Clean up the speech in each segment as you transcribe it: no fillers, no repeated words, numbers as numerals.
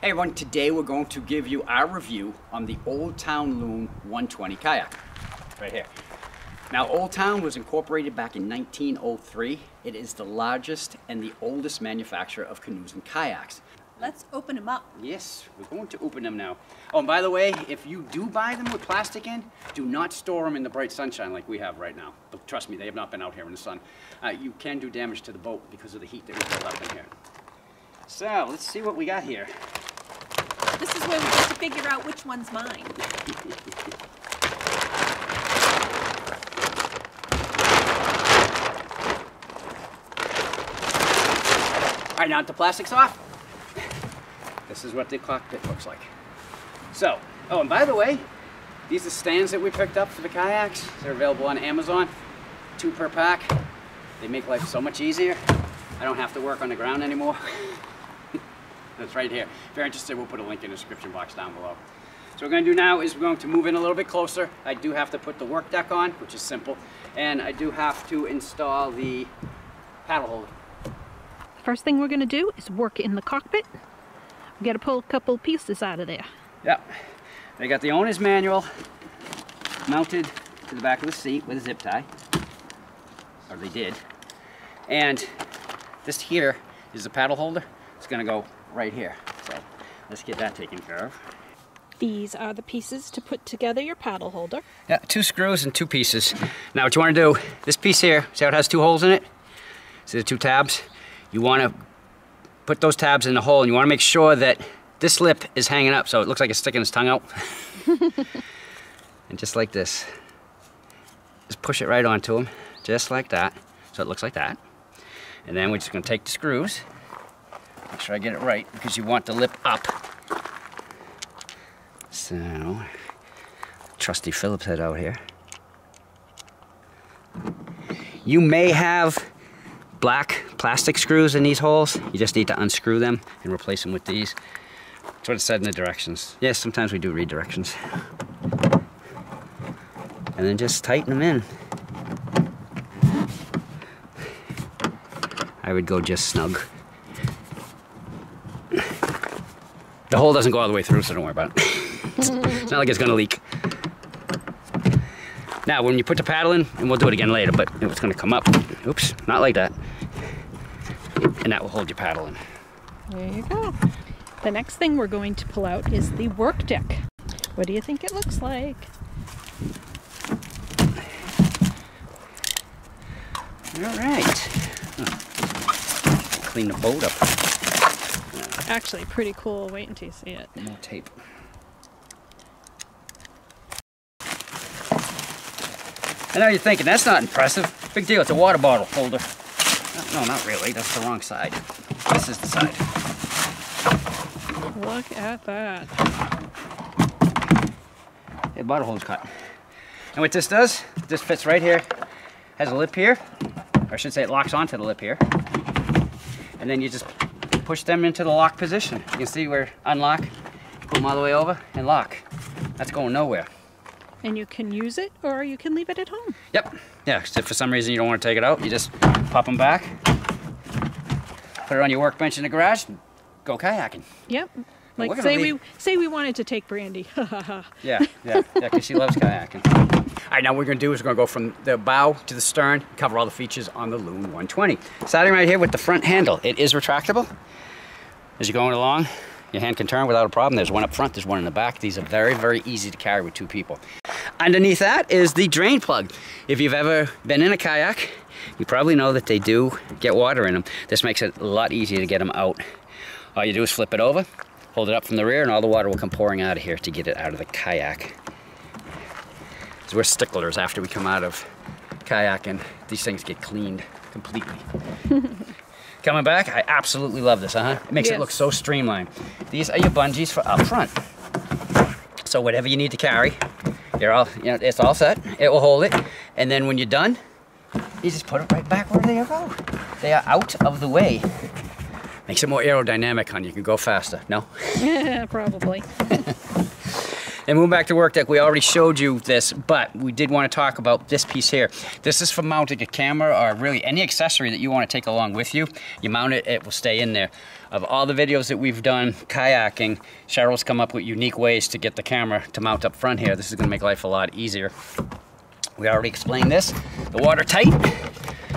Hey everyone, today we're going to give you our review on the Old Town Loon 120 kayak, right here. Now, Old Town was incorporated back in 1903. It is the largest and the oldest manufacturer of canoes and kayaks. Let's open them up. Yes, we're going to open them now. Oh, and by the way, if you do buy them with plastic in, do not store them in the bright sunshine like we have right now. But trust me, they have not been out here in the sun. You can do damage to the boat because of the heat that we build up in here. So, let's see what we got here. This is where we get to figure out which one's mine. All right, now that the plastic's off, this is what the cockpit looks like. So, oh, and by the way, these are stands that we picked up for the kayaks. They're available on Amazon, 2 per pack. They make life so much easier. I don't have to work on the ground anymore. That's right here. If you're interested, we'll put a link in the description box down below. So what we're going to do now is we're going to move in a little bit closer. I do have to put the work deck on, which is simple, and I do have to install the paddle holder. The first thing we're going to do is work in the cockpit. We got to pull a couple pieces out of there. Yep. They got the owner's manual mounted to the back of the seat with a zip tie, or they did. And this here is the paddle holder. It's going to go right here. So let's get that taken care of. These are the pieces to put together your paddle holder. Yeah, 2 screws and 2 pieces. Now what you want to do, this piece here, see how it has 2 holes in it? See the 2 tabs? You want to put those tabs in the hole, and you want to make sure that this lip is hanging up so it looks like it's sticking its tongue out. And just like this. Just push it right onto them, just like that. So it looks like that. And then we're just going to take the screws. Make sure I get it right, because you want the lip up. So, trusty Phillips head out here. You may have black plastic screws in these holes. You just need to unscrew them and replace them with these. That's what it said in the directions. Yes, sometimes we do read directions. And then just tighten them in. I would go just snug. The hole doesn't go all the way through, so don't worry about it. It's not like it's gonna leak. Now, when you put the paddle in, and we'll do it again later, but it's gonna come up. Oops, not like that. And that will hold your paddle in. There you go. The next thing we're going to pull out is the work deck. What do you think it looks like? All right. Clean the boat up. Actually, pretty cool. Wait until you see it. More tape. I know you're thinking, that's not impressive. Big deal, it's a water bottle holder. No, not really. That's the wrong side. This is the side. Look at that. The bottle holder's cut. And what this does, this fits right here. Has a lip here. Or I should say it locks onto the lip here. And then you just push them into the lock position. You can see where unlock, pull them all the way over, and lock. That's going nowhere. And you can use it, or you can leave it at home. Yep. Yeah, so if for some reason you don't want to take it out, you just pop them back, put it on your workbench in the garage, and go kayaking. Yep. Like say we wanted to take Brandy. Yeah, because she loves kayaking. All right, now what we're going to do is we're going to go from the bow to the stern, cover all the features on the Loon 120. Starting right here with the front handle. It is retractable. As you're going along, your hand can turn without a problem. There's one up front, there's one in the back. These are very, very easy to carry with 2 people. Underneath that is the drain plug. If you've ever been in a kayak, you probably know that they do get water in them. This makes it a lot easier to get them out. All you do is flip it over, hold it up from the rear, and all the water will come pouring out of here to get it out of the kayak. So we're sticklers after we come out of kayaking. These things get cleaned completely. Coming back, I absolutely love this, It makes it look so streamlined. These are your bungees for up front. So whatever you need to carry, it's all set. It will hold it. And then when you're done, you just put it right back where they go. They are out of the way. Makes it more aerodynamic, hon. You can go faster. No? Yeah, probably. And moving back to work deck, we already showed you this, but we did want to talk about this piece here. This is for mounting a camera or really any accessory that you want to take along with you. You mount it, it will stay in there. Of all the videos that we've done kayaking, Cheryl's come up with unique ways to get the camera to mount up front here. This is going to make life a lot easier. We already explained this. The watertight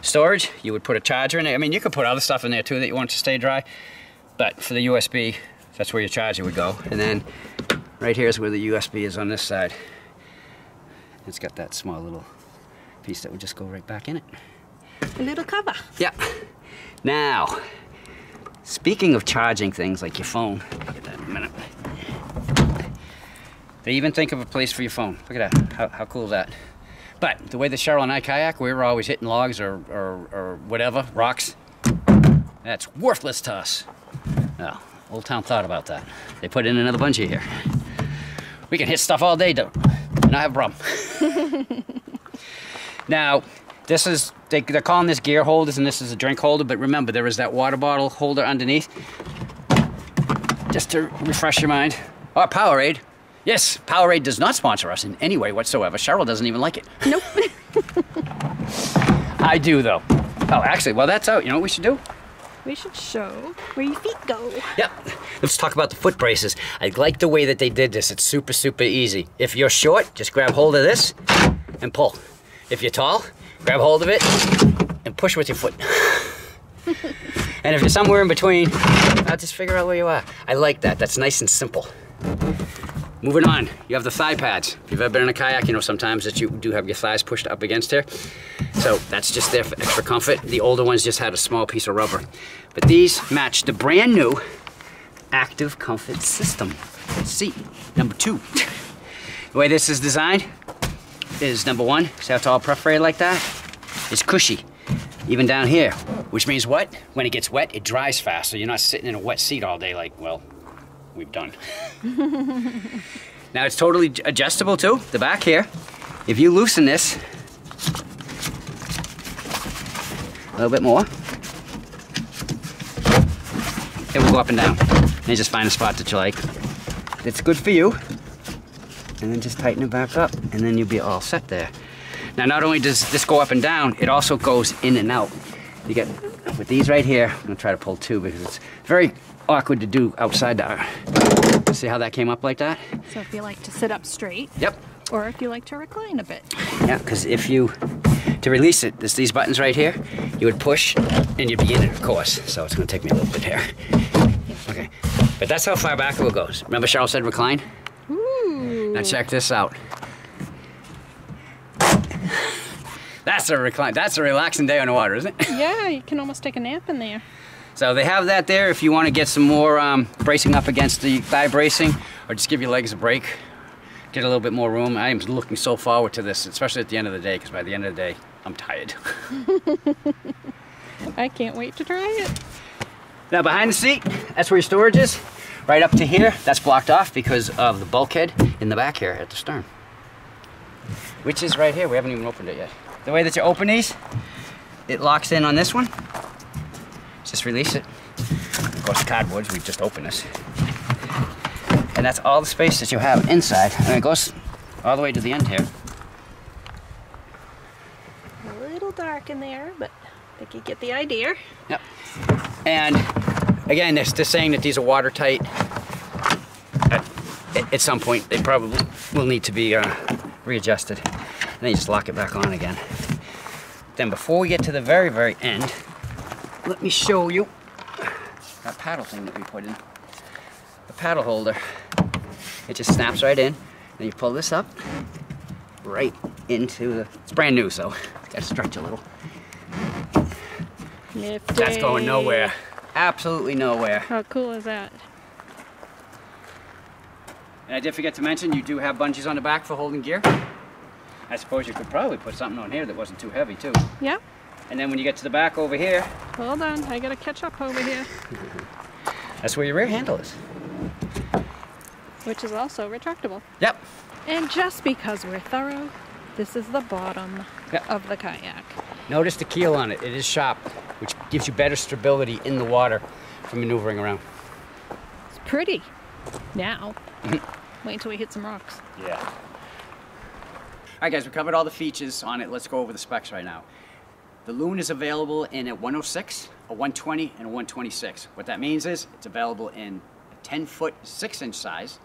storage, you would put a charger in it. I mean, you could put other stuff in there too that you want to stay dry, but for the USB, that's where your charger would go. And then right here is where the USB is on this side. It's got that small little piece that would just go right back in it. A little cover. Yeah. Now, speaking of charging things like your phone, I'll get that in a minute. They even think of a place for your phone. Look at that. How cool is that? But the way that Cheryl and I kayak, we were always hitting logs or whatever, rocks. That's worthless to us. No, Old Town thought about that. They put in another bungee here. We can hit stuff all day, though, and not have a problem. Now, this is, they're calling this gear holders, and this is a drink holder, but remember, there is that water bottle holder underneath. Just to refresh your mind. Oh, Powerade. Yes, Powerade does not sponsor us in any way whatsoever. Cheryl doesn't even like it. Nope. I do, though. Oh, actually, well, that's out. You know what we should do? We should show where your feet go. Yep. Let's talk about the foot braces. I like the way that they did this. It's super, super easy. If you're short, just grab hold of this and pull. If you're tall, grab hold of it and push with your foot. And if you're somewhere in between, I'll just figure out where you are. I like that. That's nice and simple. Moving on, you have the thigh pads. If you've ever been in a kayak, you know sometimes that you do have your thighs pushed up against here. So that's just there for extra comfort. The older ones just had a small piece of rubber. But these match the brand new Active Comfort System. Seat number 2. The way this is designed is number 1, see how it's all perforated like that? It's cushy, even down here. Which means what? When it gets wet, it dries fast. So you're not sitting in a wet seat all day like, well, we've done. Now it's totally adjustable too, the back here. If you loosen this a little bit more, it will go up and down. And you just find a spot that you like. It's good for you. And then just tighten it back up, and then you'll be all set there. Now not only does this go up and down, it also goes in and out. You get, with these right here, I'm gonna try to pull 2 because it's very awkward to do outside the... See how that came up like that? So if you like to sit up straight. Yep. Or if you like to recline a bit. Yeah, because if you, to release it, there's these buttons right here. You would push and you'd be in it, of course. So it's gonna take me a little bit here. Okay, but that's how far back it goes. Remember Cheryl said recline? Ooh. Now check this out. That's a recline, that's a relaxing day on the water, isn't it? Yeah, you can almost take a nap in there. So they have that there if you want to get some more bracing up against the thigh bracing, or just give your legs a break, get a little bit more room. I am looking so forward to this, especially at the end of the day, because by the end of the day, I'm tired. I can't wait to try it. Now behind the seat, that's where your storage is. Right up to here, that's blocked off because of the bulkhead in the back here at the stern. Which is right here, we haven't even opened it yet. The way that you open these, it locks in on this one. Just release it. Of course, the cardboards, we've just opened this. And that's all the space that you have inside. And it goes all the way to the end here. A little dark in there, but I think you get the idea. Yep. And again, they're saying that these are watertight. At some point, they probably will need to be readjusted. And then you just lock it back on again. Then before we get to the very, very end, let me show you that paddle thing that we put in. The paddle holder. It just snaps right in. Then you pull this up right into the... It's brand new, so gotta stretch a little. Nifty. That's going nowhere. Absolutely nowhere. How cool is that? And I did forget to mention, you do have bungees on the back for holding gear. I suppose you could probably put something on here that wasn't too heavy, too. Yeah. And then when you get to the back over here... Hold on, I gotta catch up over here. That's where your rear handle is. Which is also retractable. Yep. And just because we're thorough, this is the bottom of the kayak. Notice the keel on it. It is sharp, which gives you better stability in the water for maneuvering around. It's pretty. Now. Wait until we hit some rocks. Yeah. All right, guys, we covered all the features on it. Let's go over the specs right now. The Loon is available in a 106, a 120, and a 126. What that means is it's available in a 10-foot 6-inch size,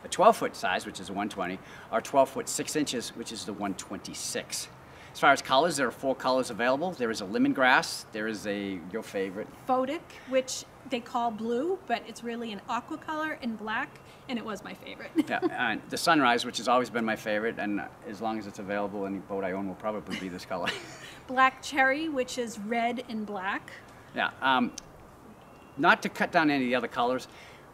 a 12-foot size, which is a 120, or 12-foot 6 inches, which is the 126. As far as colors, there are 4 colors available. There is a lemongrass, there is your favorite. Photic, which they call blue, but it's really an aqua color in black, and it was my favorite. Yeah, and the sunrise, which has always been my favorite, and as long as it's available, any boat I own will probably be this color. Black cherry, which is red and black. Yeah, not to cut down any of the other colors,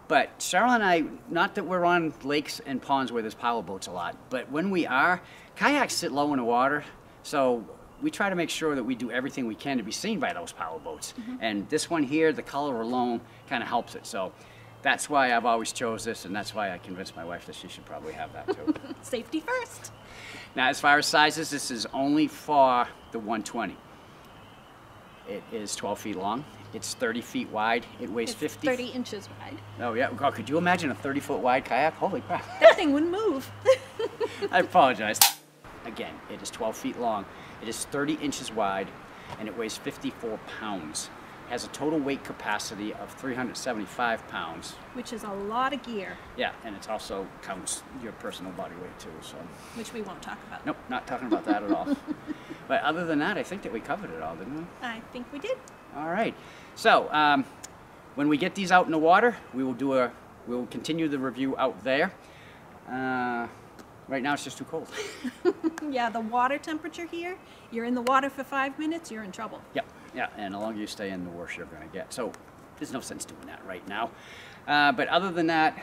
but Cheryl and I, not that we're on lakes and ponds where there's power boats a lot, but when we are, kayaks sit low in the water, so we try to make sure that we do everything we can to be seen by those power boats. And this one here, the color alone kind of helps it. So that's why I've always chose this, and that's why I convinced my wife that she should probably have that too. Safety first. Now, as far as sizes, this is only for the 120. It is 12 feet long. It's 30 feet wide. It weighs It's 50. 30 inches wide. Oh yeah, God, could you imagine a 30-foot wide kayak? Holy crap. That thing wouldn't move. I apologize. Again, it is 12 feet long. It is 30 inches wide, and it weighs 54 pounds. It has a total weight capacity of 375 pounds. Which is a lot of gear, Yeah, and it also counts your personal body weight too, so. which we won't talk about. Nope, not talking about that at all. But other than that, I think that we covered it all, didn't we? I think we did. All right. So, when we get these out in the water, we will continue the review out there. Right now it's just too cold. Yeah, the water temperature here, you're in the water for 5 minutes, you're in trouble. Yep, yeah, and the longer you stay in, the worse you're gonna get. So there's no sense doing that right now. But other than that,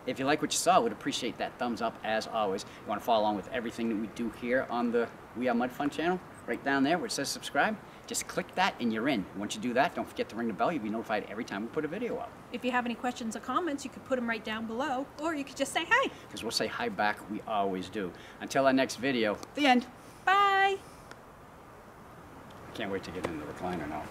if you like what you saw, we'd appreciate that thumbs up as always. You wanna follow along with everything that we do here on the We Are Mud Fun channel, right down there where it says subscribe. Just click that and you're in. Once you do that, don't forget to ring the bell. You'll be notified every time we put a video up. If you have any questions or comments, you could put them right down below, or you could just say hi. Because we'll say hi back, we always do. Until our next video, the end. Bye. Can't wait to get in the recliner now.